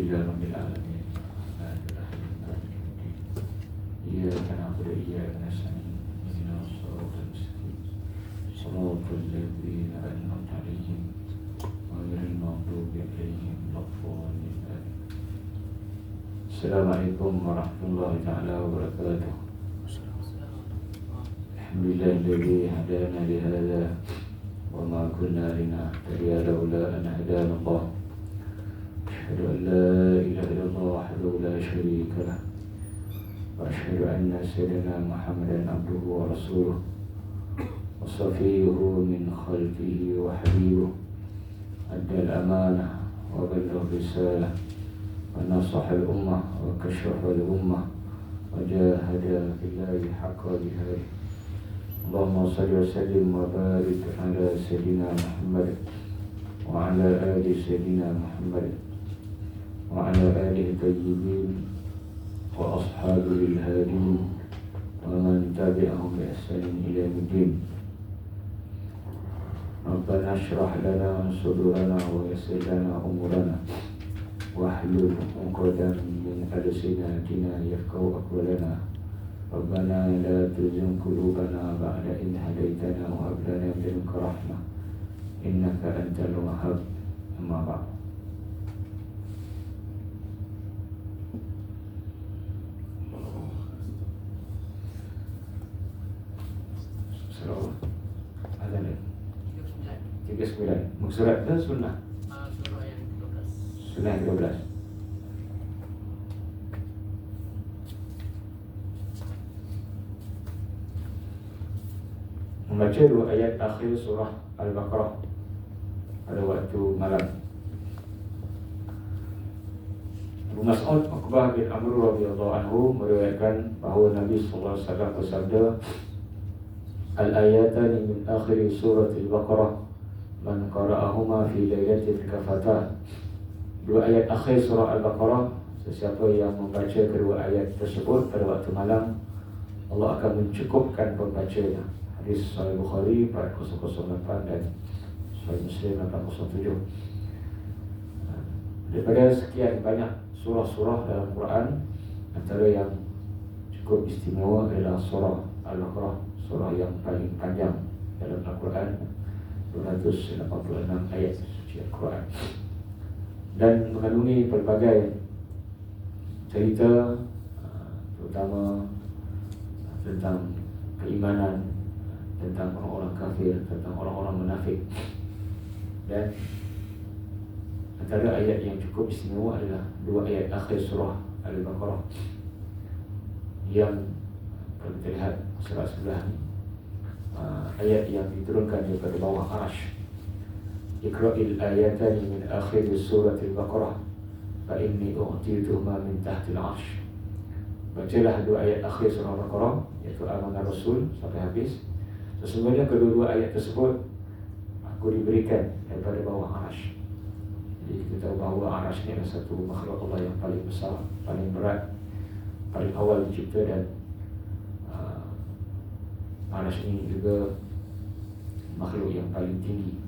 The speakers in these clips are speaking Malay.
Alhamdulillah Rabbil Alamin. إياك نعبد وإياك نستعين اهدنا الصراط المستقيم صراط الذين أنعمت عليهم غير المغضوب عليهم ولا الضالين. السلام عليكم ورحمة الله تعالى وبركاته. الحمد لله الذي هدانا لهذا وما كنا لنهتدي لولا أن هدانا الله. أشهد أن لا إله إلا الله وحده لا شريك له، وأشهد أن سيدنا محمدا عبده ورسوله وصفيه من خلقه وحبيبه، أدى الأمانة وبلغ الرسالة ونصح الأمة وكشف الأمة وجاهد في الله حق جهاده. اللهم صل وسلم وبارك على سيدنا محمد وعلى آل سيدنا محمد وعلى آله الطيبين وأصحابه الهادين ومن تبعهم بإحسان إلى يوم الدين. ربنا اشرح لنا صدورنا ويسر لنا أمورنا واحلل عقدة من ألسنتنا يفقهوا أقوالنا. ربنا لا تزغ قلوبنا بعد إذ هديتنا وهب لنا من لدنك رحمة إنك أنت الوهاب. أما بعد. Ada ni 39 Musurat dan sunnah. Surah yang 12. Sunnah yang 12. Membaca dua ayat akhir surah Al-Baqarah pada waktu malam. Abu Mas'ud Uqbah bin Amr radhiyallahu anhu meriwayatkan bahawa Nabi sallallahu alaihi wasallam bersabda, Al-ayatani min akhir surah Al-Baqarah man qara'ahuma fi lailatin kafatah. Dua ayat akhir surah Al-Baqarah, sesiapa yang membaca kedua ayat tersebut pada waktu malam, Allah akan mencukupkan pembacanya. Hadis Sahih Bukhari 4008 dan Sahih Muslim 807. Daripada sekian banyak surah-surah dalam Quran, antara yang cukup istimewa adalah surah Al-Baqarah, surah yang paling panjang dalam Al-Quran, 286 ayat suci Al-Quran, dan mengandungi pelbagai cerita, terutama tentang keimanan, tentang orang-orang kafir, tentang orang-orang munafik. Dan antara ayat yang cukup istimewa adalah dua ayat akhir surah Al-Baqarah yang kalau kita lihat surah sebelah ni, ayat yang diturunkan daripada bawah Arash. Iqra'il ayatani min akhir surah Al-Baqarah fa inni u'tituhuma min tahtil arsh. Bacalah dua ayat akhir surah Al-Baqarah, iaitu Amanah Rasul sampai habis. Sesungguhnya kedua-dua ayat tersebut aku diberikan daripada bawah Arash. Jadi kita tahu bahawa Arash ni adalah satu makhluk Allah yang paling besar, paling berat, paling awal dicipta, dan Arash ini juga makhluk yang paling tinggi.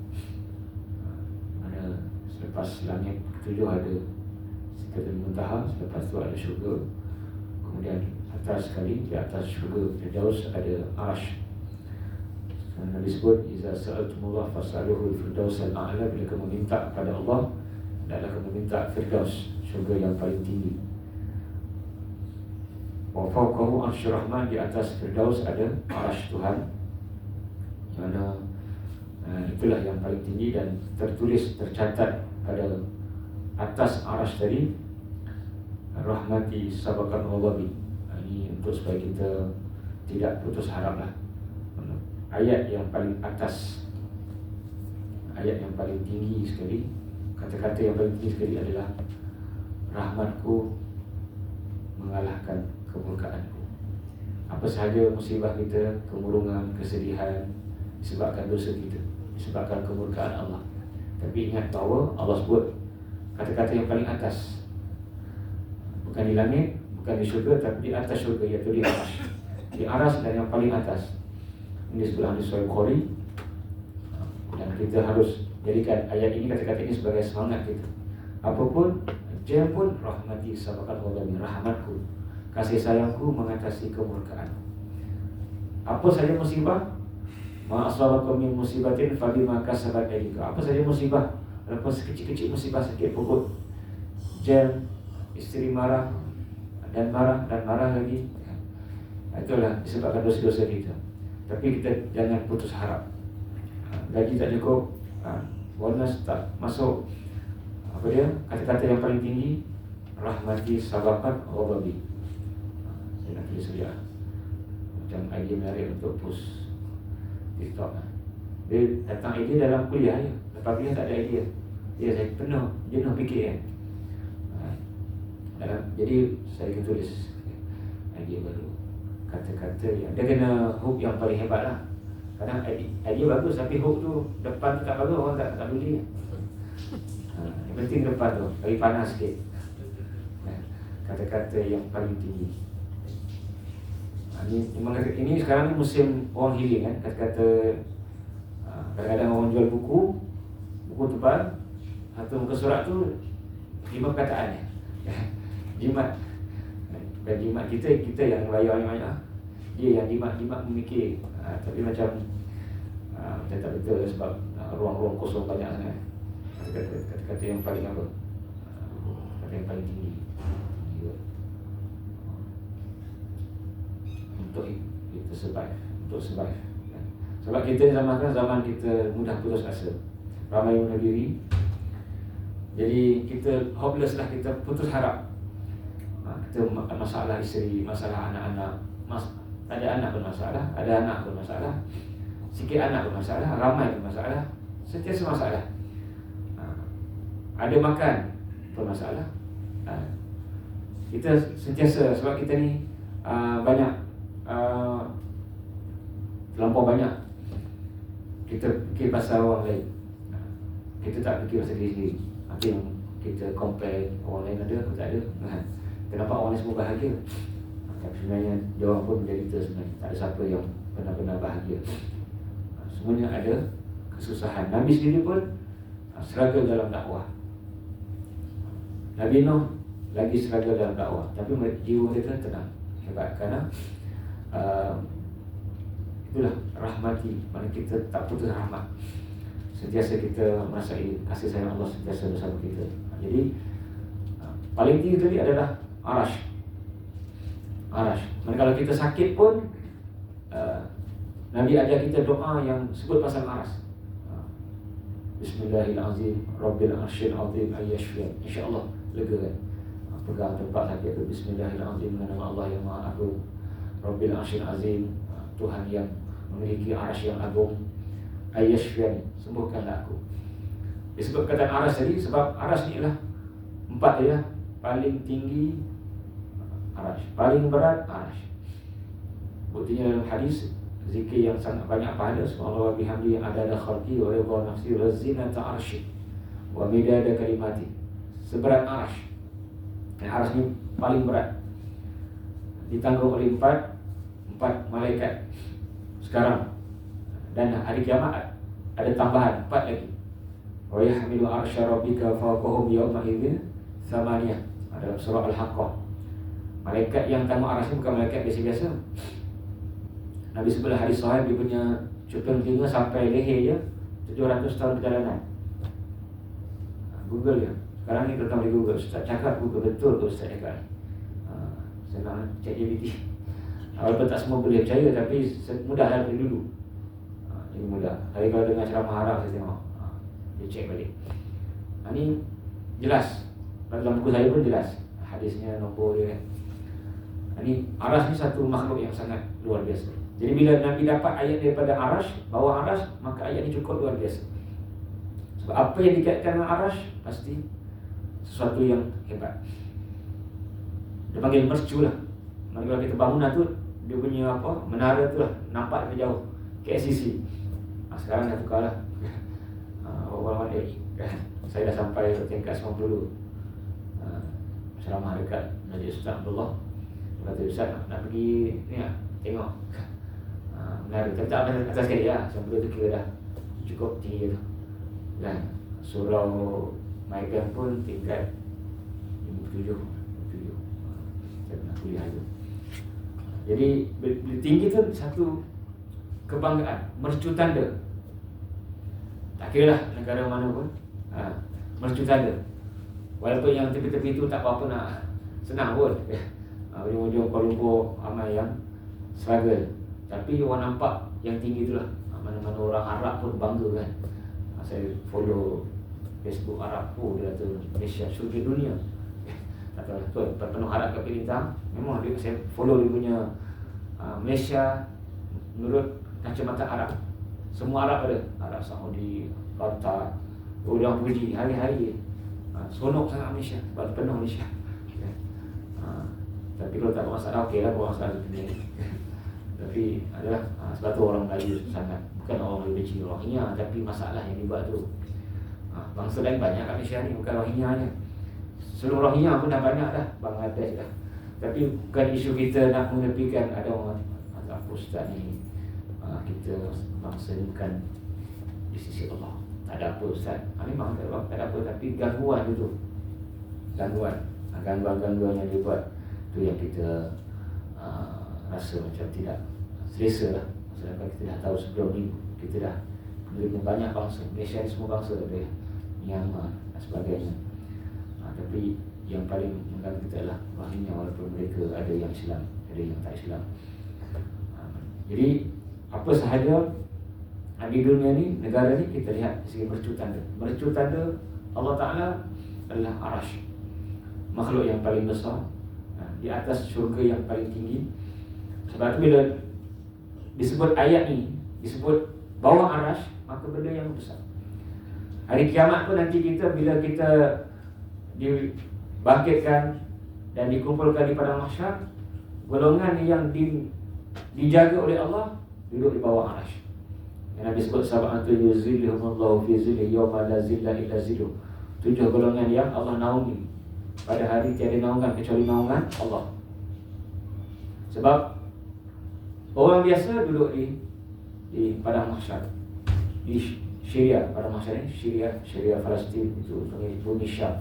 Mana selepas langit ketujuh ada Sidratul Muntaha, selepas itu ada syurga, kemudian atas sekali, di atas syurga Firdaus ada Arash. Nabi sebut, Iza sa'altumullah fas'aluhu al-firdaus al-a'la. Bila kamu minta kepada Allah, adalah kamu minta Firdaus, syurga yang paling tinggi. Wa fawqahu arsyur rahman, di atas Firdaus ada Arash Tuhan, yang mana itulah yang paling tinggi, dan tertulis, tercatat pada atas Arash tadi, rahmati sabakan ghadabi. Ini untuk supaya kita tidak putus harap lah. Ayat yang paling atas, ayat yang paling tinggi sekali, kata-kata yang paling tinggi sekali adalah rahmatku mengalahkan kemurkaanku. Apa sahaja musibah kita, kemurungan, kesedihan, disebabkan dosa kita, disebabkan kemurkaan Allah. Tapi ingat bahawa Allah sebut kata-kata yang paling atas, bukan di langit, bukan di syurga, tapi di atas syurga, iaitu di Arash. Di Arash dan yang paling atas. Ini sebelah hadis Sahih Bukhari, dan kita harus jadikan ayat ini, kata-kata ini sebagai semangat kita. Apapun Jam pun rahmati sabaqat ghadabi, rahmatku, kasih sayangku mengatasi kemurkaanku. Apa saja musibah, ma asabakum min musibatin fabima kasabat aydikum. Apa saja musibah, walaupun sekecil-kecil musibah, sakit perut, jam, isteri marah dan marah lagi, itulah disebabkan dosa-dosa kita. Tapi kita jangan putus harap. Gaji tak cukup, bonus tak masuk, apa dia, kata-kata yang paling tinggi, rahmati sabaqat ghadabi. Saya nak tulis saja macam idea menarik untuk post TikTok. Dia datang idea dalam kuliah je, lepas kuliah tak ada idea. Ya, saya jenuh fikir kan. Jadi saya akan tulis idea baru, kata-kata yang dia kena hook yang paling hebat lah. Kadang idea bagus tapi hook tu depan tu tak bagus, orang tak peduli. Yang penting depan tu bagi panas sikit, kata-kata yang paling tinggi. Ini sekarang ni musim orang healing kan, kata-kata. Kadang-kadang orang jual buku tebal, satu muka surat tu 5 perkataan ya. Jimat. Dan jimat kita yang bayar banyak. Dia yang jimat memikir. Tapi macam tak betul sebab ruang-ruang kosong banyak sangat. Kata-kata yang paling apa? Kata yang paling tinggi. Untuk kita survive. Sebab kita zaman kita mudah putus asa, ramai bunuh diri. Jadi kita hopeless lah, kita putus harap. Kita masalah isteri, masalah anak-anak, ada anak pun masalah, ada anak pun masalah, sikit anak pun masalah, ramai pun masalah, sentiasa masalah. Ada makan pun masalah. Kita sentiasa, sebab kita ni banyak, terlampau banyak kita fikir pasal orang lain. Kita tak fikir pasal diri sendiri. Apa yang kita compare, orang lain ada, aku tak ada. Kenapa orang lain semua bahagia? Tapi sebenarnya dia orang pun menderita sebenarnya. Tak ada siapa yang benar-benar bahagia. Semuanya ada kesusahan. Nabi sendiri pun struggle dalam dakwah. Nabi Nuh lagi struggle dalam dakwah, tapi jiwa dia tenang, hebat. Kerana itulah rahmati, mana kita tak putus rahmat. Sentiasa kita merasai kasih sayang Allah sentiasa bersama kita. Jadi paling tinggi tadi adalah arash. Mana kalau kita sakit pun, Nabi ajar kita doa yang sebut pasal arash. Bismillahirrahmanirrahim, Rabbil arsyil azim ayyashfiyan. InsyaAllah lega kan. Pegang tempat sakit tu, Bismillahirrahmanirrahim, dengan nama Allah yang Maha Agung, Rabbil arsyil azim, Tuhan yang memiliki arasy yang agung, ayyashfiyan, sembuhkanlah aku. Disebut kata aras tadi sebab aras ni ialah 4 dia, paling tinggi aras, paling berat aras. Buktinya dalam hadis, zikir yang sangat banyak pahala, subhanallah wa bihamdi adada khalqi wa ridha nafsi wa zinata arsy wa midada kalimati. Seberat aras. Aras ni paling berat, ditanggung oleh 4 malaikat sekarang, dan hari kiamat ada tambahan 4 lagi. Wa yahmilu arsya rabbika fawqahum yawma idzin thamaniyah, dalam surah Al-Haqqah. Malaikat yang tanggung aras ni bukan malaikat biasa-biasa. Nabi sebelah hadis sahih, dia punya cuping telinga sampai leher je 700 tahun perjalanan. Google ya. Sekarang ni terutama di Google. Ustaz cakap Google, betul ke Ustaz cakap ni? Saya nak cek GPT. Walaupun tak semua boleh percaya, tapi mudah dari dulu. Ini mudah. Tapi kalau dengan ceramah harap saya tengok, dia cek balik. Ini jelas. Dalam buku saya pun jelas hadisnya, nombor dia. Ini aras ni satu makhluk yang sangat luar biasa. Jadi bila Nabi dapat ayat daripada aras, bawa aras, maka ayat ini cukup luar biasa. Sebab apa yang dikaitkan dengan aras pasti sesuatu yang hebat. Dia panggil mercu lah. Kalau kita bangunan tu, dia punya apa, menara tu lah, nampak dari jauh, KLCC. Sekarang dah tukar lah. Orang-orang saya dah sampai tingkat 90. Ceramah dekat Majlis Ustaz Abdullah. Kata Ustaz nak pergi ni lah, tengok menara. Tapi tak atas sekali lah, sampai tu kira dah cukup tinggi tu. Dan surau Maigan pun tingkat 27. Saya pernah kuliah itu. Jadi bila tinggi tu satu kebanggaan, mercu tanda. Tak kira lah negara mana pun, mercu tanda. Walaupun yang tepi-tepi itu tak apa-apa nak senang pun. Ujung-ujung Kuala Lumpur ramai yang struggle. Tapi orang nampak yang tinggi itulah. Mana-mana orang Arab pun bangga kan. Saya follow Facebook Arab, dia kata Malaysia syurga dunia. Tak tahu lah, penuh harap kat bintang. Memang dia, saya follow dia punya Malaysia menurut kacamata Arab. Semua Arab ada, Arab Saudi, Qatar. Orang puji hari-hari. Sonok sangat Malaysia, penuh Malaysia. Tapi kalau tak bermasalah, okey lah bermasalah dunia. Tapi adalah sebab tu orang Melayu sangat, bukan orang Melayu benci Rohingya, tapi masalah yang dibuat tu. Bangsa lain banyak kat Malaysia ni, bukan Rohingya je. Seluruh Rohingya pun dah banyak dah, Bangladesh dah. Tapi bukan isu kita nak menepikan ada orang apa ustaz ni, kita bangsa ni bukan di sisi Allah. Tak ada apa ustaz. Memang tak ada apa, tapi gangguan tu. Gangguan yang dia buat tu yang kita rasa macam tidak selesa lah. Sebab kita dah tahu sebelum ni kita dah menerima banyak bangsa. Malaysia ni semua bangsa ada, Myanmar dan sebagainya. Tapi yang paling mengganggu kita adalah Rohingya, walaupun mereka ada yang Islam, ada yang tak Islam. Jadi apa sahaja di dunia ni, negara ni, kita lihat segi mercu tanda. Mercu tanda Allah Ta'ala adalah Arash, makhluk yang paling besar, di atas syurga yang paling tinggi. Sebab tu bila disebut ayat ni, disebut bawah Arash, maka benda yang besar. Hari kiamat pun nanti kita, bila kita dibangkitkan dan dikumpulkan di padang mahsyar, golongan yang dijaga oleh Allah duduk di bawah Arash. Yang Nabi sebut sab'atun yuzilluhumullahu fi zillihi yawma la zilla illa zilluh. 7 golongan yang Allah naungi pada hari tiada naungan kecuali naungan Allah. Sebab orang biasa duduk di padang mahsyar, di Syria, padang mahsyar ni Syria Palestin, itu bumi Syam.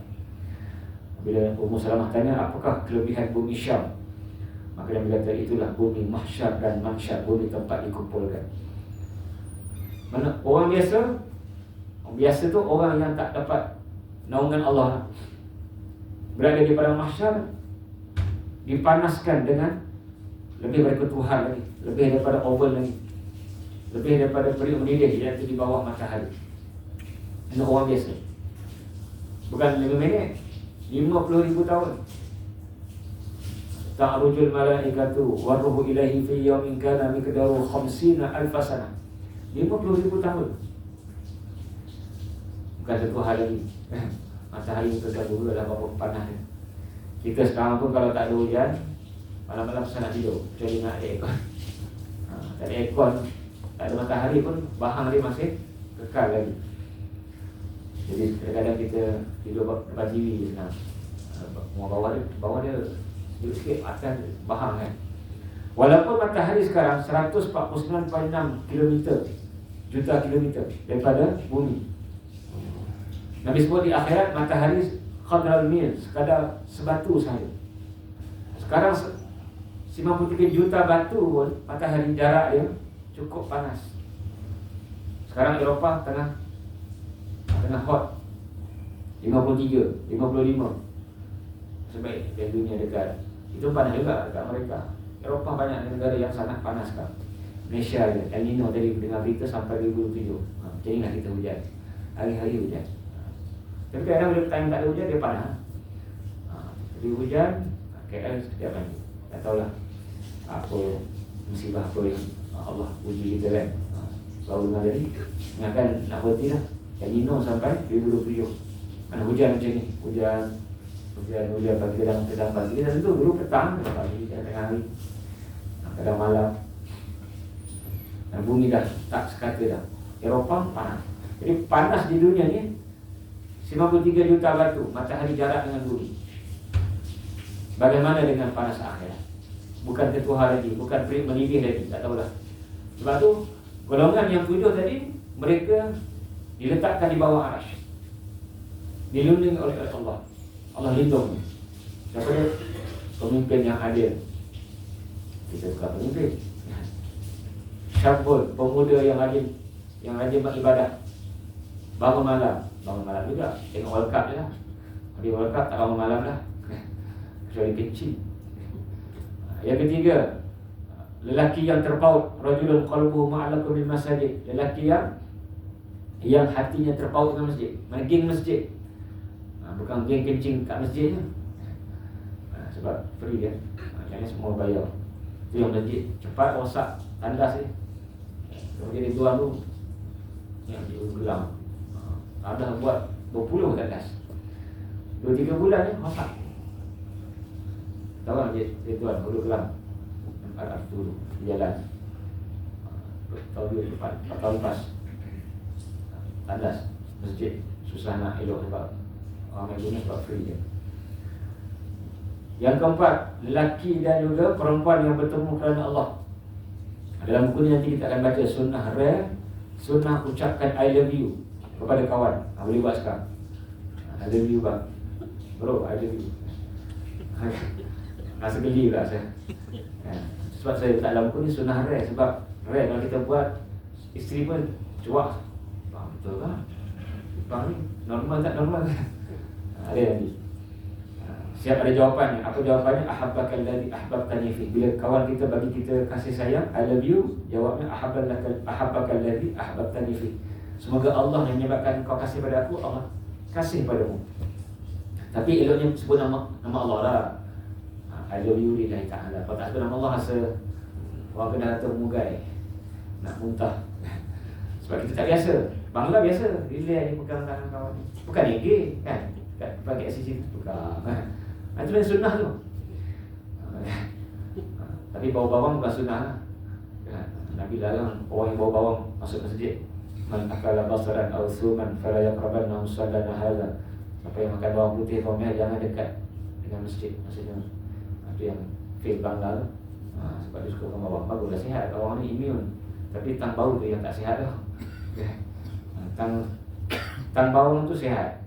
Bila Ummu Salamah tanya apakah kelebihan bumi Syam, maka dia berkata itulah bumi mahsyar dan mahsyar, bumi tempat dikumpulkan. Mana orang biasa tu orang yang tak dapat naungan Allah, berada di padang mahsyar, dipanaskan dengan lebih daripada Tuhan lagi, lebih daripada oven lagi, lebih daripada periuk mendidih, iaitu di bawah matahari. Ini orang biasa. Bukan 5 minit, 50,000 tahun. Ta'rujul malaikatu warruhu ilaihi fi yawmin kana miqdaru 50,000 sanah. 50,000 tahun. Bukan satu hari lagi. Matahari kita dulu dah berapa panas. Kita sekarang pun kalau tak ada hujan, malam-malam susah nak tidur, kecuali nak ada aircon. Tak ada aircon, tak ada matahari pun bahang dia masih kekal lagi. Jadi kadang-kadang kita tidur depan TV je senang. Bawah dia sedikit sikit, atas bahang kan. Walaupun matahari sekarang 149.6 juta kilometer daripada bumi. Nabi sebut di akhirat matahari khadral mil, sekadar sebatu sahaja. Sekarang 53 juta batu pun matahari jarak dia cukup panas. Sekarang Eropah tengah hot 53, 55. Sebaik dari dunia dekat. Itu panas juga dekat mereka. Eropah banyak negara yang sangat panas kan. Malaysia je, El Nino tadi dengar berita sampai 2007. Macam inilah kita hujan, hari-hari hujan. Tapi kadang bila time tak ada hujan, dia panas. Jadi hujan, KL setiap hari. Tak tahulah apa musibah apa yang Allah uji kita kan. Baru dengar tadi, ingatkan nak berhenti lah. El Nino sampai 2027. Mana hujan macam ni, hujan pagi kadang pagi. Kita tentu dulu petang, pagi, tengah hari, kadang malam. Dan bumi dah tak sekata dah. Eropah panas. Jadi panas di dunia ni 53 juta batu, matahari jarak dengan bumi. Bagaimana dengan panas akhirat? Bukan ketuhan lagi, bukan periuk mendidih lagi, tak tahulah. Sebab tu golongan yang 7 tadi, mereka diletakkan di bawah Arash, dilindungi oleh Allah. Allah lindungi. Siapa dia? Pemimpin yang adil. Kita suka pemimpin. Syabun, pemuda yang rajin beribadah. Bangun malam juga. Tengok World Cup je lah. Habis World Cup tak bangun malam lah. Kecuali kecil. Yang ketiga, lelaki yang terpaut, rajulun qalbuhu ma'allaqun bil masajid. Lelaki yang hatinya terpaut dengan masjid, geng masjid. Bukan geng kencing kat masjidnya. Sebab free kan. Yang semua bayar. Itu yang masjid cepat rosak tandas ni. Kalau jadi tuan tu yang diulang. Ada buat berpuluh tandas. 2-3 bulan ni rosak. Tahu tak dia tuan Hulu Kelang Arab dulu jalan tahun 4 tahun lepas tandas masjid susah nak elok sebab orang yang guna sebab free je. Yang keempat, lelaki dan juga perempuan yang bertemu kerana Allah. Dalam buku ni nanti kita akan baca sunnah rare, sunnah ucapkan I love you kepada kawan. Boleh buat sekarang. I love you bang, bro, I love you. Rasa geli pula saya. Sebab saya letak dalam buku ni sunnah rare. Sebab rare kalau kita buat, isteri pun cuak. Bang, betul kan? Bang ni normal tak normal? Ada nanti. Siap ada jawapannya. Apa jawapannya? Ahabbaka alladhi ahbabtani fi. Bila kawan kita bagi kita kasih sayang, I love you, jawabnya ahabbaka alladhi ahbabtani fi. Semoga Allah yang menyebabkan kau kasih pada aku, Allah kasih padamu. Tapi eloknya sebut nama Allah lah. I love you lillahi ta'ala. Kalau tak sebut nama Allah, rasa orang kena termugai, nak muntah. Sebab kita tak biasa. Bangla biasa, bila dia pegang tangan kawan ni, bukan gay kan, pakai sisi pegang kan. Itu yang sunnah tu. Tapi bau bawang bukan sunnah lah. Nabi larang orang yang bau bawang masuk masjid. Man akala basaran aw suman fala yaqrabanna musallana hadha. Siapa yang makan bawang putih atau merah jangan dekat dengan masjid. Maksudnya itu yang feel Bangla tu. Sebab dia suka makan bawang. Baguslah sihat. Orang ni imun. Tapi tang bau tu yang tak sihat tu. Tang bawang tu sihat.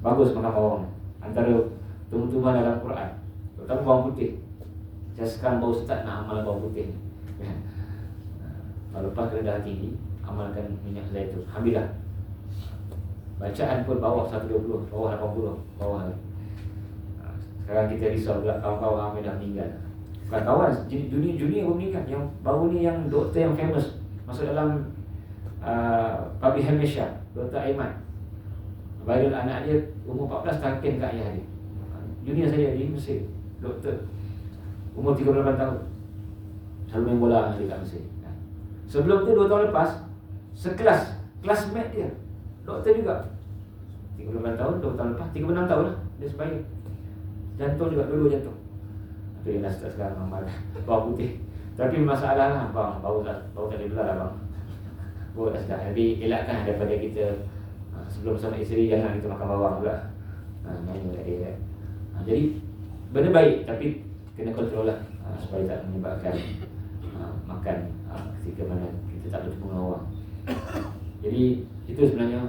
Bagus makan bawang. Antara tumbuh-tumbuhan dalam Quran, terutama bawang putih. Saya sekarang baru start nak amal bawang putih. Kalau lepas kena darah tinggi, amalkan minyak zaitun. Alhamdulillah. Bacaan pun bawah 120, bawah 80, bawah. Sekarang kita risau pula kawan-kawan ramai dah meninggal. Bukan kawan, junior pun meninggal. Yang baru ni yang doktor yang famous masuk dalam Public Health Malaysia, Dr. Aiman. Viral anak dia umur 14 takin kat ayah dia. Junior saya di Mesir, doktor. Umur 38 tahun. Selalu main bola dia kat Mesir. Sebelum tu 2 tahun lepas, classmate dia, doktor juga. 38 tahun, 2 tahun lepas, 36 tahun lah. Dia sebaik. Jantung juga, dulu jantung. Itu yang dah start sekarang amal bawang putih. Tapi masalah lah, bang, bau tak boleh belah lah bang. Bau tak sedap. Jadi elakkan daripada kita sebelum sama isteri jangan kita makan bawang pula. Main kat dia kan. Jadi benda baik tapi kena kontrol lah supaya tak menyebabkan makan ketika mana kita tak bertemu dengan orang. Jadi itu sebenarnya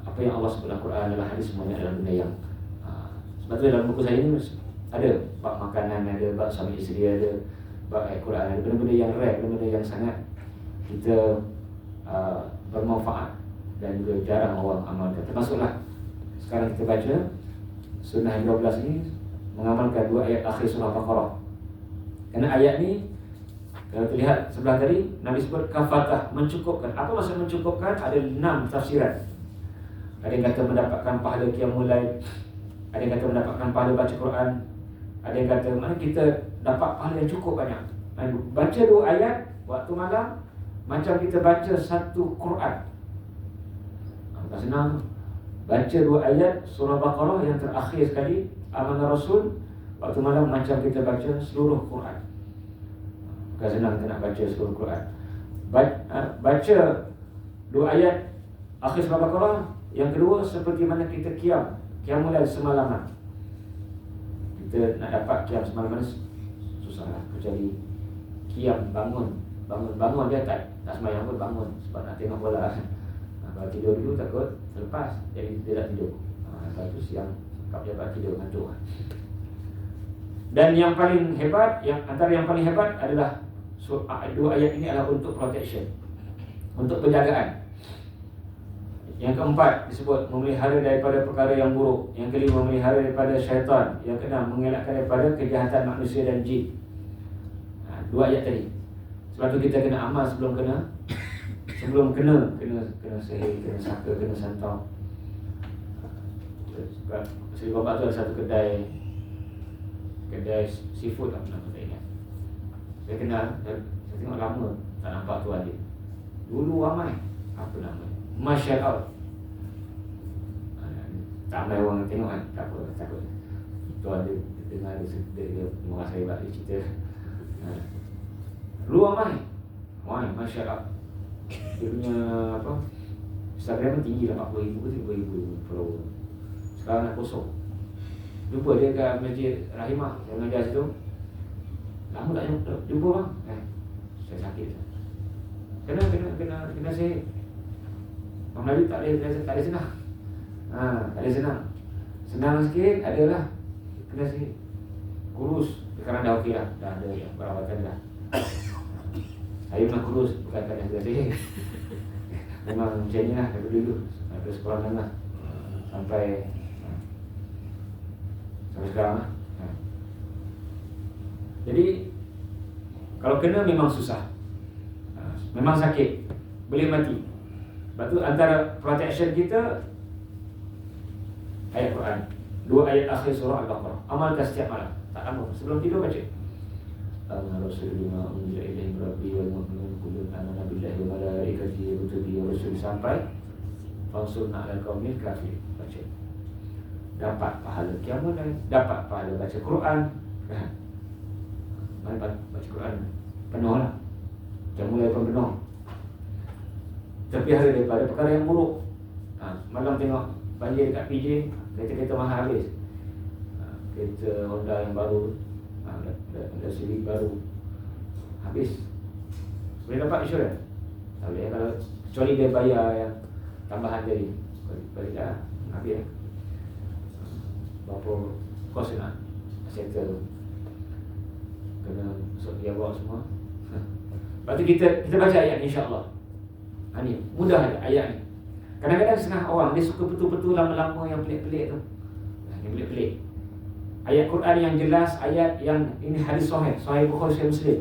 apa yang Allah sebut dalam Quran dalam hadis semuanya adalah benda yang sebab tu dalam buku saya ni ada bab makanan, ada bab suami isteri, ada bab ayat Quran, ada benda-benda yang rare, benda-benda yang sangat kita bermanfaat dan juga jarang orang amalkan. Termasuklah sekarang kita baca sunnah yang 12 ini mengamalkan 2 ayat akhir surah Baqarah. Kerana ayat ni kalau terlihat sebelah tadi Nabi sebut kafatah, mencukupkan. Apa maksud mencukupkan? Ada 6 tafsiran. Ada yang kata mendapatkan pahala qiyamul lail, ada yang kata mendapatkan pahala baca Quran, ada yang kata mana kita dapat pahala yang cukup banyak. Baca 2 ayat waktu malam macam kita baca satu Quran. Bukan senang. Baca 2 ayat surah Baqarah yang terakhir sekali, amanah Rasul, waktu malam macam kita baca seluruh Quran. Bukan senang kita nak baca seluruh Quran. Baca 2 ayat akhir surah Baqarah, yang kedua seperti mana kita qiyamul lail semalaman. Kita nak dapat qiyam semalaman susahlah, kecuali qiyam bangun dia tak sembahyang pun bangun sebab nak tengok bola. Kalau tidur dulu takut terlepas, jadi dia tak tidur. Lepas tu siang Kap jabat tidur ngantuk. Dan yang paling hebat, antara yang paling hebat adalah dua ayat ini adalah untuk protection, untuk penjagaan. Yang keempat disebut memelihara daripada perkara yang buruk. Yang kelima memelihara daripada syaitan. Yang keenam mengelakkan daripada kejahatan manusia dan jin. Dua ayat tadi. Sebab tu kita kena amal sebelum kena sihir, kena saka, kena santau. Sebab Seri Babak tu ada satu kedai seafood lah, nama tak ingat. Saya kenal, saya tengok lama tak nampak tu ada. Dulu ramai, apa nama, martial out. Tak ramai orang tengok kan, tak apa, takut. Itu ada, dengar dia orang saya buat dia cerita. Dulu ramai, martial out. Dia punya apa, Instagram tinggi lah 40,000 ke 30,000 follower. Sekarang dah kosong. Jumpa dia kat Masjid Rahimah, saya mengajar situ. Lama tak jumpa bang. Saya sakit. Kena sihir. Orang Melayu tak ada senang. Tak ada senang. Senang sikit adalah kena sihir. Kurus. Sekarang dah okey lah. Dah ada perawatan dah. Saya memang kurus, bukan kerana kena sihir. Memang macam ni lah dulu. Ada sekolah menengah sampai sekarang lah. Jadi kalau kena memang susah, memang sakit, boleh mati. Sebab tu antara protection kita ayat Quran. 2 ayat akhir surah Al-Baqarah. Amalkan setiap malam. Tak lama, sebelum tidur baca. Rasulullah unzila ilaihi rabbi wal mu'minun kullun amana billahi wa malaikatihi wa kutubihi wa rusulihi sampai fansurna 'alal qaumil kafirin. Baca. Dapat pahala kiamat dan dapat pahala baca Quran. Mari baca Quran penuh lah. Jangan mulai penuh. Terpelihara daripada perkara yang buruk. Malam tengok banjir dekat PJ, kereta-kereta mahal habis. Kereta Honda yang baru, ada Civic baru habis. Boleh dapat insurans? Tak boleh kalau kecuali dia bayar yang tambahan tadi. Balik dah habis. Berapa kos nak settle, kena masuk dia bawa semua. Lepas tu kita baca ayat ni, insya-Allah. Ni mudah ayat ni. Kadang-kadang setengah orang dia suka betul-betul lama-lama yang pelik-pelik tu. Yang pelik-pelik. Ayat Quran yang jelas, ayat yang ini hadis sahih Bukhari, Sahih Muslim.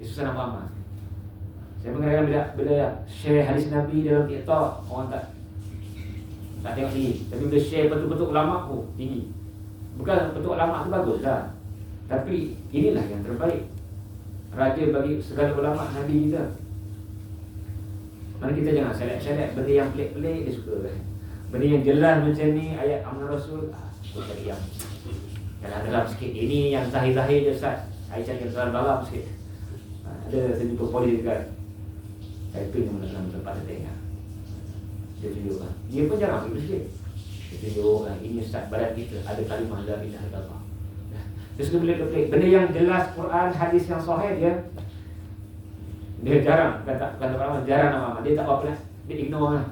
Dia susah nak faham. Saya mengenai bila share hadis Nabi dalam TikTok, orang tak tengok tinggi. Tapi bila share betul-betul ulama, tinggi. Bukan betul ulama tu bagus lah, tapi inilah yang terbaik. Raja bagi segala ulama Nabi kita. Mari kita jangan select benda yang pelik-pelik dia suka. Benda yang jelas macam ni, ayat amanah Rasul, kita cari yang dalam sikit. Ini yang zahir-zahir je Ustaz. Saya cari yang dalam sikit. Ada saya jumpa polis dekat typing yang dalam tempat saya tengok. Dia tunjuk lah. Dia pun jarang pergi sikit. Dia tunjuk lah, ini Ustaz badan kita ada kalimah la ilaha illallah. Dia suka pelik-pelik. Benda yang jelas Quran, hadis yang sahih dia jarang jarang nama. Dia tak apa-apa lah. Dia ignore lah.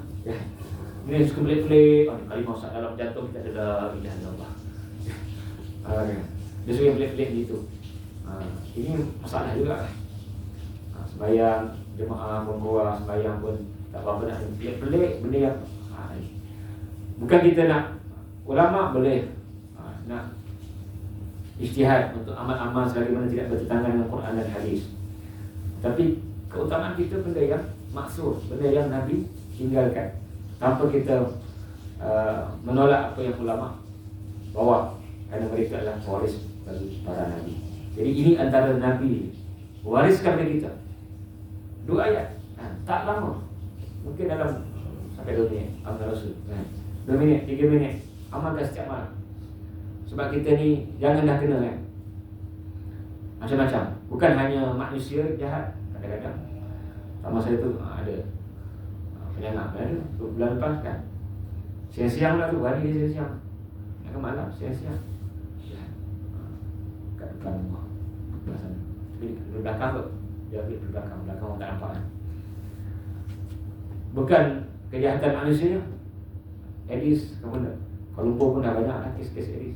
Dia suka pelik-pelik. Kalimah Ustaz dalam jantung kita ada la ilaha illallah. Dia suka pelik-pelik gitu. Ini masalah juga. Sembahyang jemaah pembawa sembahyang pun tak apa-apa nak pelik-pelik benda yang bukan kita nak. Ulama boleh nak ijtihad untuk amal-amal sebagaimana tidak bertentangan dengan Quran dan hadis. Tapi keutamaan kita benda yang maksud, benda yang Nabi tinggalkan, tanpa kita menolak apa yang ulama bawa, kerana mereka adalah waris bagi para Nabi. Jadi ini antara Nabi wariskan kepada kita. 2 ayat, tak lama, mungkin dalam sampai 2 minit amal Rasul, 2 minit, 3 minit, amalkan setiap malam. Sebab kita ni jangan dah kena kan macam-macam. Bukan hanya manusia jahat. Kadang-kadang sama saya tu ada penyakit ada bulan lepas kan, siang-siang lah tu, hari dia siang-siang, nak ke malam siang-siang kat depan rumah sana. Tapi di belakang tu dia ambil di belakang orang tak nampak kan. Bukan kejahatan manusia, Edis, kemudian Kuala Lumpur pun dah banyak lah kes-kes series.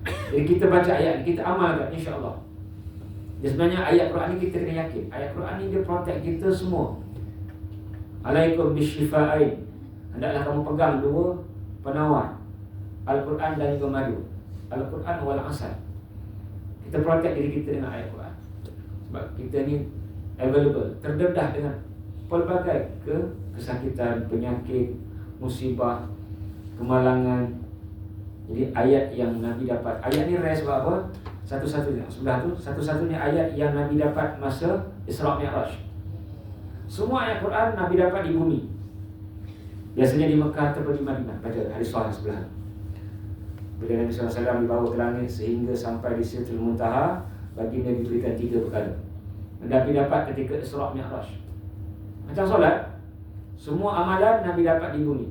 Jadi kita baca ayat ni, kita amalkan insya-Allah. Jadi sebenarnya ayat Quran ni kita kena yakin. Ayat Quran ni dia protect kita semua. Alaikum bisyifa'ain. Hendaklah kamu pegang dua penawar, Al-Quran dan juga madu. Al-Quran wal asal. Kita protect diri kita dengan ayat Quran. Sebab kita ni available, terdedah dengan pelbagai kesakitan, penyakit, musibah, kemalangan. Jadi ayat yang Nabi dapat, ayat ni rare sebab apa? Satu-satunya sebelah tu, satu-satunya ayat yang Nabi dapat masa Isra Mi'raj. Semua ayat Quran Nabi dapat di bumi. Biasanya di Mekah atau di Madinah. Baca hadis sahih sebelah. Bila Nabi SAW dibawa ke langit sehingga sampai di Sidratul Muntaha, baginda diberikan 3 perkara. Nabi dapat ketika Isra Mi'raj. Macam solat, semua amalan Nabi dapat di bumi.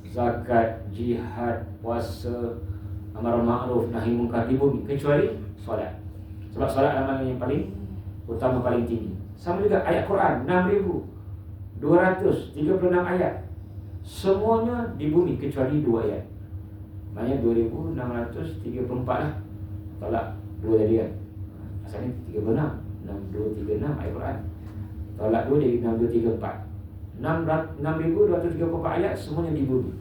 Zakat, jihad, puasa, amar ma'ruf, nahi munkar di bumi, kecuali solat. Sebab solat amalan yang paling utama, paling tinggi. Sama juga ayat Quran 6,236 ayat. Semuanya di bumi kecuali 2 ayat. Maknanya 2,634 lah. Tolak 2 tadi kan. Asalnya 36, 6,236 ayat Quran. Tolak 2 jadi 6,234. 6,234 ayat semuanya di bumi.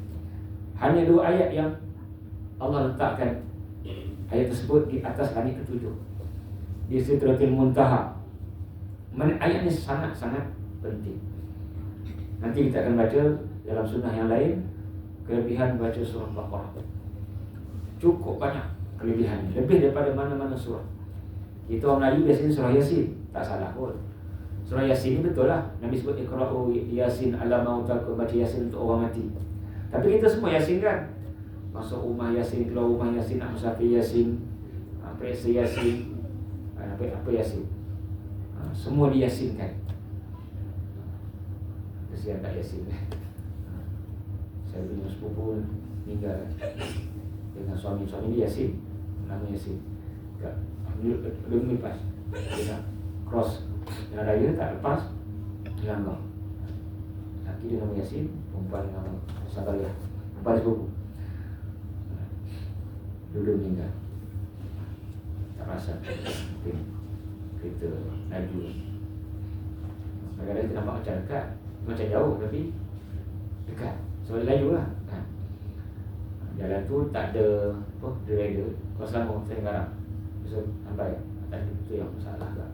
Hanya 2 ayat yang Allah letakkan ayat tersebut di atas langit ke-7, di Sidratul Muntaha. Ayat ini sangat-sangat penting. Nanti kita akan baca dalam sunnah yang lain kelebihan baca surah Baqarah. Cukup banyak kelebihan, lebih daripada mana-mana surah. Kita orang Melayu biasanya surah Yasin, tak salah pun. Surah Yasin ni betul lah. Nabi sebut Iqra'u Yasin ala mautakum, baca Yasin untuk orang mati. Tapi kita semua Yasin kan. Masuk rumah Yasin, keluar rumah Yasin, nak musafir Yasin, periksa Yasin, apa Yasin. Semua diyasinkan. Kesian tak Yasin. Saya punya sepupu meninggal dengan suami dia Yasin, nama Yasin. Belum lepas. Dia nak cross jalan raya tak lepas, dilanggar. Laki dia nama Yasin, perempuan nama Sabaria, perempuan sepupu. Dulu meninggal. Tak rasa kereta laju. Kadang-kadang kita nampak macam dekat, macam jauh tapi dekat. Sebab laju lah kan. Jalan tu tak ada apa, divider. Kau selama saya garang bisa sampai. Tak ada, itu yang masalah lah.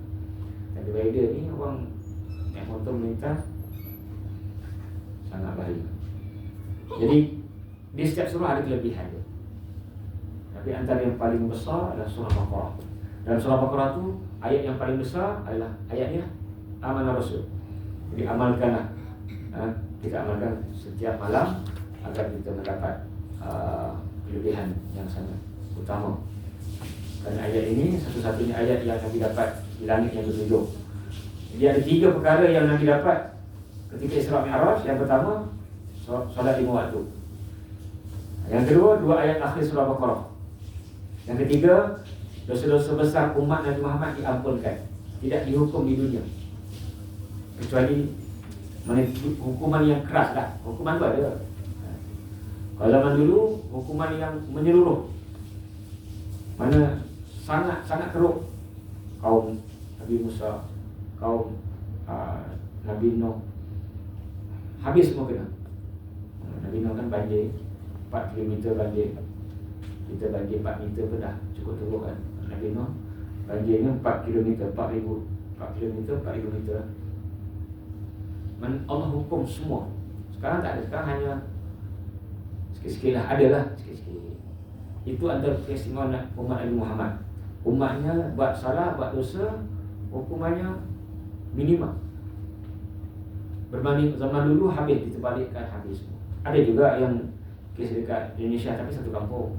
Dan divider ni orang naik motor melintas sangat bahaya. Jadi di setiap surah ada kelebihan dia. Tapi antara yang paling besar adalah surah Baqarah. Dalam surah Baqarah tu ayat yang paling besar adalah ayatnya amanah Rasul. Jadi amalkanlah, kita amalkan setiap malam agar kita mendapat kelebihan yang sangat utama. Dan ayat ini satu-satunya ayat yang Nabi dapat di langit yang ke-7. Jadi ada 3 perkara yang Nabi dapat ketika Isra Mi'raj. Yang pertama, solat 5 waktu. Yang kedua, 2 ayat akhir surah Baqarah. Yang ketiga, dosa-dosa besar umat Nabi Muhammad diampunkan, tidak dihukum di dunia, kecuali hukuman yang keras lah. Hukuman tu ada. Kalau zaman dulu hukuman yang menyeluruh, mana sangat teruk. Kaum Nabi Musa, kaum Nabi Nuh, habis semua kena. Nabi Nuh kan banjir 4 km banjir. Kita banjir 4 meter pun dah cukup teruk kan. Nabi Nuh banjirnya 4 km, 4,000 meter. Allah hukum semua. Sekarang tak ada. Sekarang hanya sikit-sikit lah. Ada lah sikit-sikit. Itu antara keistimewaan umat Nabi Muhammad. Umatnya buat salah, buat dosa, hukumannya minimum. Berbanding zaman dulu habis, diterbalikkan habis semua. Ada juga yang kes dekat Indonesia tapi satu kampung.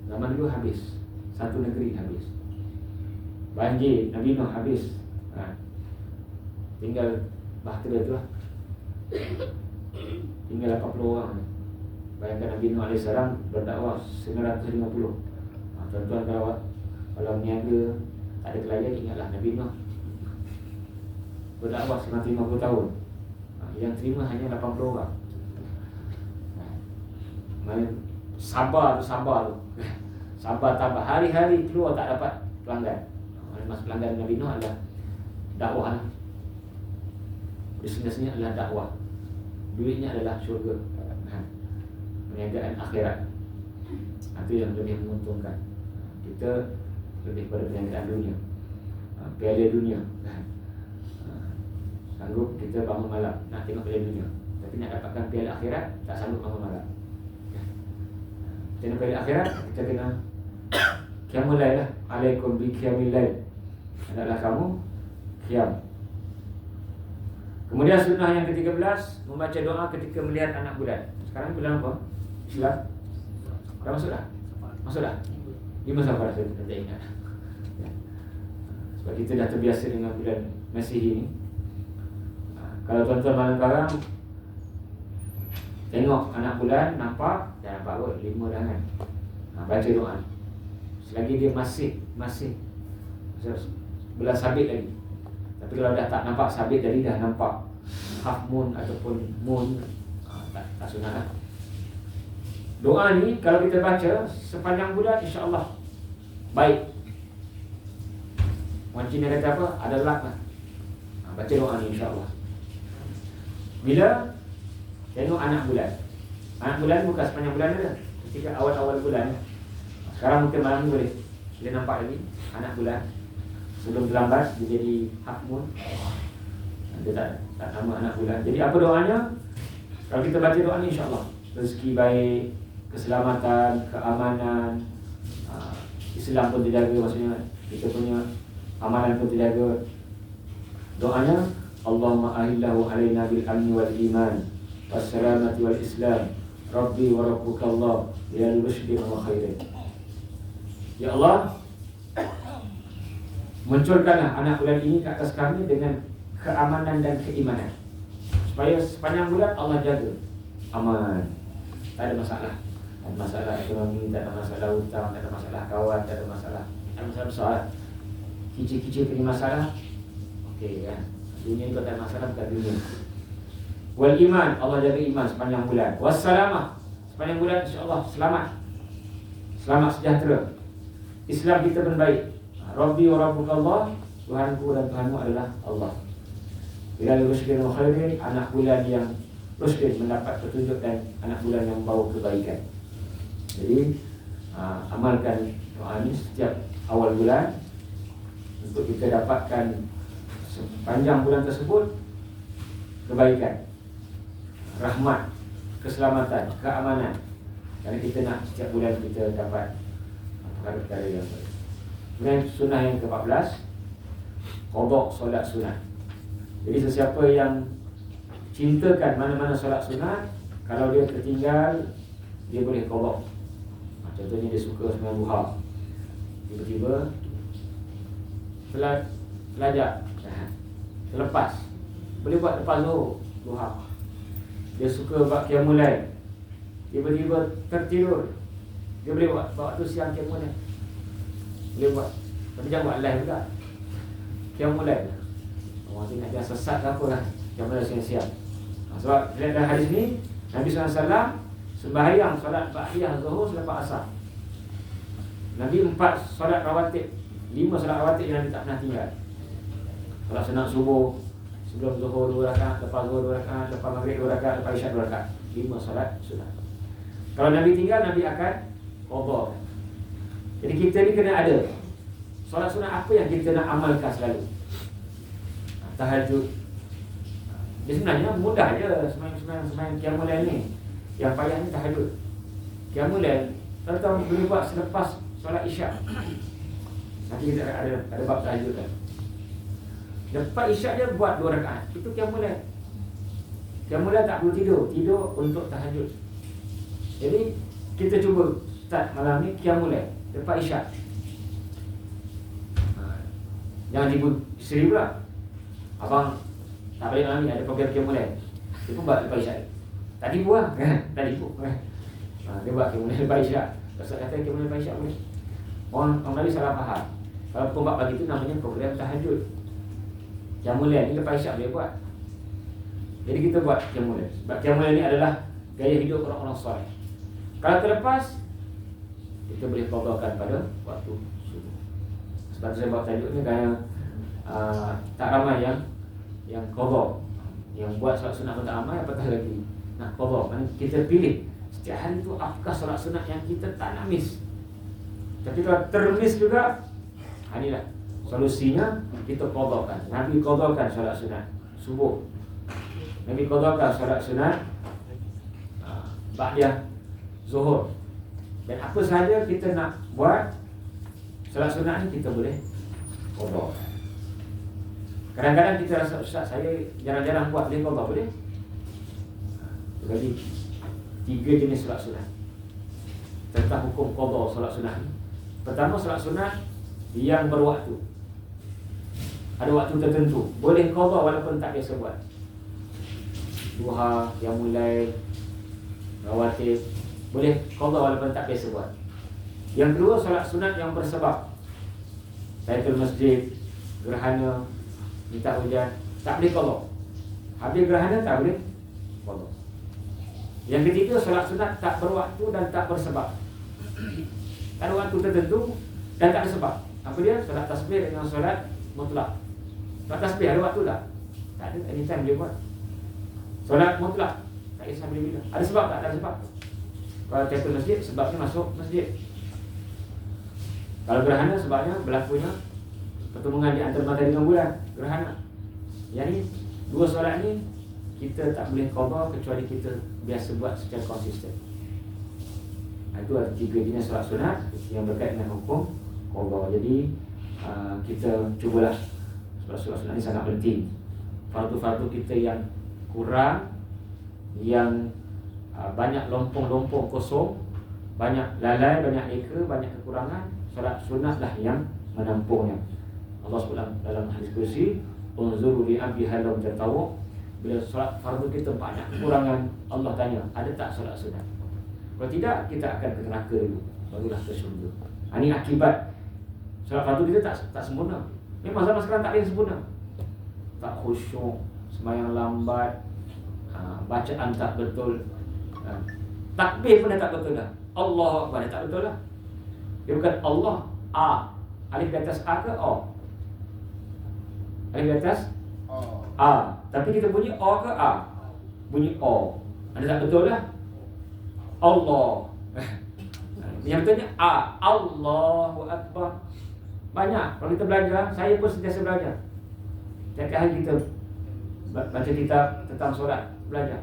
Zaman dulu habis, satu negeri habis. Banjir, Nabi Nuh habis. Tinggal bahtera tu lah. Tinggal 80 orang. Bayangkan Nabi Nuh AS berdakwah 950. Tuan-tuan kalau meniaga tak ada klien, ingatlah Nabi Nuh berdakwah 950 tahun. Yang terima hanya 80 orang. Sabar tu sabar tambah, hari-hari keluar tak dapat pelanggan. Mas pelanggan Nabi Nuh adalah dakwah lah. Bisnesnya adalah dakwah, duitnya adalah syurga, perniagaan akhirat. Itu yang lebih menguntungkan. Kita lebih pada perniagaan dunia, piala dunia. Sanggup kita bangun malam nak tengok piala dunia, tapi nak dapatkan piala akhirat tak sanggup bangun malam. Kita nak piala akhirat, kita kena qiyamul lail lah. Alaikum bi qiyamil lail. Hendaklah kamu qiyam. Kemudian sunnah yang ke-13, membaca doa ketika melihat anak bulan. Sekarang bulan apa? Islam. Dah masuk dah? Masuk dah? 5 safar saya tak ingat. Sebab kita dah terbiasa dengan bulan Masihi ni. Kalau tuan-tuan malam sekarang tengok anak bulan, nampak, dah nampak kot 5 dah kan. Baca doa. Selagi dia masih bulan sabit lagi. Tapi kalau dah tak nampak sabit tadi, dah nampak half moon ataupun moon, tak sunat lah. Doa ni kalau kita baca sepanjang bulan, insya-Allah baik. Orang Cina kata apa? Ada luck lah. Baca doa ni insya-Allah. Bila tengok anak bulan. Anak bulan bukan sepanjang bulan ada. Ketika awal-awal bulan. Sekarang mungkin malam ni boleh kita nampak lagi anak bulan. Sebelum terlambat dia jadi half moon. Dia tak nama anak bulan. Jadi apa doanya? Kalau kita baca doa ni, insya-Allah rezeki baik, keselamatan, keamanan, Islam pun dijaga, maksudnya kita punya amalan pun dijaga. Doanya, Allahumma ahillahu alaina bil amni wal iman wassalamati wal islam Rabbi wa rabbuka Allah ya al-rushdin wa khairin. Ya Allah, munculkanlah anak bulan ini ke atas kami dengan keamanan dan keimanan, supaya sepanjang bulan Allah jaga aman, tak ada masalah. Tak ada masalah ekonomi, tak ada masalah hutang, tak ada masalah kawan, tak ada masalah. Tak ada masalah besar. Kecil-kecil punya masalah, okey kan. Dunia ni tak ada masalah, bukan dunia. Wal iman, Allah jaga iman sepanjang bulan. Wassalamah, sepanjang bulan insya-Allah selamat. Selamat sejahtera. Islam kita pun baik. Rabbi wa rabbuka Allah, Tuhanku dan Tuhanmu adalah Allah. Bila rushdin wa khairin, anak bulan yang rushdin mendapat petunjuk dan anak bulan yang membawa kebaikan. Jadi amalkan doa ini setiap awal bulan untuk kita dapatkan sepanjang bulan tersebut kebaikan, rahmat, keselamatan, keamanan. Kerana kita nak setiap bulan kita dapat perkara-perkara yang baik. Kemudian sunnah yang ke-14, qada solat sunat. Jadi sesiapa yang cintakan mana-mana solat sunat, kalau dia tertinggal, dia boleh qada. Contohnya dia suka sembahyang duha, tiba-tiba belajar terlepas, boleh buat lepas duha. Dia suka buat qiyamul lail, tiba-tiba tertidur, dia boleh buat waktu siang qiyamul lail. Boleh buat, tapi jangan buat live juga. Qiyamul lail, orang tu nak dia sesat ke apa lah, qiyamul lail siang-siang. Sebab dalam hadis ni Nabi SAW sembahyang solat ba'diyah zuhur selepas asar. Nabi 4 solat rawatib, 5 solat rawatib yang Nabi tak pernah tinggal. Solat sunat subuh, sebelum zuhur 2 rakaat, lepas zuhur 2 rakaat, lepas maghrib 2 rakaat, lepas isyak 2 rakaat. 5 solat sunat. Kalau Nabi tinggal, Nabi akan qada. Jadi kita ni kena ada solat sunat apa yang kita nak amalkan selalu. Tahajud. Dia sebenarnya mudah je sembahyang qiyamul lail ni. Yang payah ni tahajud. Qiyamul lail tuan-tuan boleh buat selepas solat isyak. Nanti kita ada bab tahajud kan. Lepas isyak dia buat 2 rakaat. Itu qiyamul lail. Qiyamul lail tak perlu tidur untuk tahajud. Jadi kita cuba start malam ni qiyamul lail lepas isyak. Jangan tipu isteri pula. Abang tak balik malam ni, ada program qiyamul lail. Dia pun buat lepas isyak. Tak tipu lah kan? Tak tipu kan? Dia buat qiyamul lail lepas isyak. Ustaz kata qiyamul lail lepas isyak boleh. Orang Melayu salah faham. Kalau pukul 4 pagi tu namanya program tahajud. Qiyamul lail ni lepas isyak boleh buat. Jadi kita buat qiyamul lail. Sebab qiyamul lail ni adalah gaya hidup orang-orang soleh. Kalau terlepas, kita boleh qadakan pada waktu subuh. Sebab tu saya buat tajuk ni kerana tak ramai yang qada. Yang buat solat sunat pun tak ramai, apatah lagi nak qada. Kita pilih setiap hari tu apakah solat sunat yang kita tak nak miss. Tapi kalau termiss juga, inilah solusinya, kita qadakan. Nabi qadakan solat sunat subuh. Nabi qadakan solat sunat ba'da zuhur. Dan apa sahaja kita nak buat solat sunat ni, kita boleh qada. Kadang-kadang kita rasa, Ustaz, saya jarang-jarang buat, boleh qada? Boleh. Jadi 3 jenis solat sunat tentang hukum qada solat sunat ni. Pertama, solat sunat yang berwaktu. Ada waktu tertentu, boleh qada walaupun tak biasa buat. Duha, yang mulai rawatib, boleh qada walaupun tak biasa buat. Yang kedua, solat sunat yang bersebab. Tahiyatul masjid, gerhana, minta hujan, tak boleh qada. Habis gerhana tak boleh qada. Yang ketiga, solat sunat tak berwaktu dan tak bersebab. Tak ada waktu tertentu dan tak ada sebab. Apa dia? Solat tasbih dengan solat mutlak. Solat tasbih ada waktu tak? Tak ada, anytime dia buat. Solat mutlak, tak kisah bila-bila. Ada sebab tak? Tak ada sebab. Kalau tahiyatul masjid, sebabnya masuk masjid. Kalau gerhana, sebabnya berlakunya pertemuan di antara matahari dengan bulan, gerhana. Yang ni, 2 solat ni kita tak boleh qada kecuali kita biasa buat secara konsisten. Itu ada 3 jenis solat sunat yang berkaitan dengan hukum qada. Jadi kita cubalah, solat sunat ni sangat penting. Fardu-fardu kita yang kurang, yang banyak lompong-lompong kosong, banyak lalai, banyak leka, banyak kekurangan, solat sunatlah yang menampungnya. Allah sebut dalam hadis kursi, unzuru li abdi halam tatawwu. Bila solat fardu kita banyak kekurangan, Allah tanya, ada tak solat sunat? Kalau tidak, kita akan ke neraka dulu, barulah ke syurga. Ini akibat solat fardu kita tak sempurna. Memang zaman sekarang tak ada yang sempurna. Tak khusyuk, sembahyang lambat, bacaan tak betul, takbir pun dah tak betul dah. Allahu Akbar tak betul lah. Dia bukan Allah, A. Alif di atas A ke O? Alif di atas A. Tapi kita bunyi O ke A? Bunyi O. Ada tak betul lah. Allah. Yang betulnya A. Allahu Akbar. Banyak. Kalau kita belajar, saya pun sentiasa belajar. Setiap hari kita baca kitab tentang solat, belajar.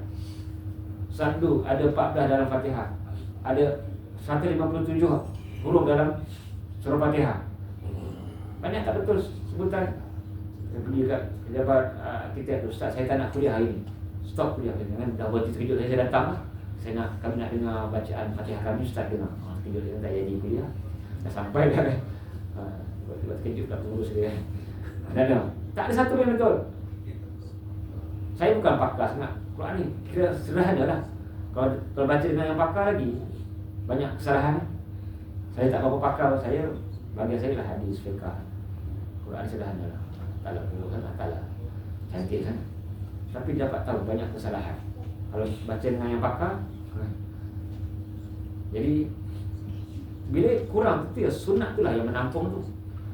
Satu, ada 14 dalam Fatihah. Ada 157 huruf dalam surah Fatihah. Banyak tak betul sebutan. Saya pergi kat pejabat kita, Ustaz, saya tak nak kuliah hari ni. Stop kuliah. Jangan dah buat terkejut saya datang lah. Kami nak dengar bacaan Fatihah kami, Ustaz dengar. Terkejut saya tak jadi kuliah. Dah sampai dah kan. Buat terkejut tak pengurus dia. Tak ada satu yang betul. Saya bukan pakar sangat Quran ni, kira sederhana lah. Kalau baca dengan yang pakar lagi, banyak kesalahan. Saya tak berapa pakar, bagi saya lah hadis, fiqh. Quran sederhana lah. Taklah buruk kan, taklah cantik kan. Tapi dapat tahu banyak kesalahan kalau baca dengan yang pakar. Jadi bila kurang tu ya, sunat tu lah yang menampung tu.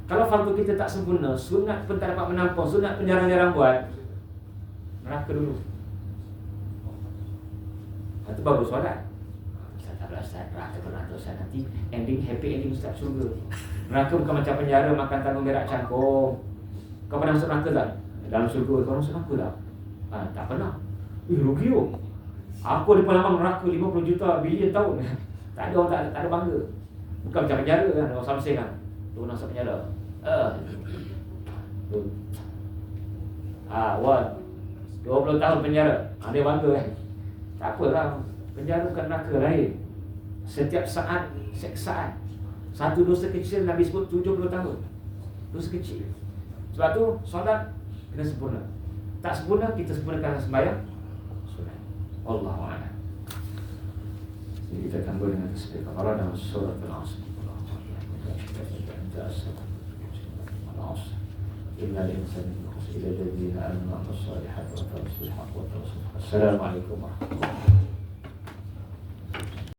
Kalau fardu kita tak sempurna, sunat pun tak dapat menampung. Sunat pun jarang-jarang buat, neraka dulu. Itu baru solat. Ustaz tak belas, neraka pernah Ustaz. Nanti ending, happy ending Ustaz surga. Neraka bukan macam penjara makan tanggung berak cangkung. Kau pernah masuk neraka tak? Dalam surga kau masuk neraka tak? Tak pernah. Rugi oh. Aku ada pengalaman neraka 50 juta bilion tahun. Tak ada orang tak ada bangga. Bukan macam penjara kan, orang samseng kan. Tu nak masuk penjara. Wan 20 tahun penjara. Dia bangga kan. Tak apalah. Penjara bukan neraka lain. Setiap saat seksaan. Satu dosa kecil Nabi sebut 70 tahun. Dosa kecil. Sebab tu solat kena sempurna. Tak sempurna, kita sempurnakan sembahyang sunat. Wallahu a'lam. Jadi kita tambah dengan tasbih kafarah dalam surah Al-Asr. Assalamualaikum warahmatullahi wabarakatuh.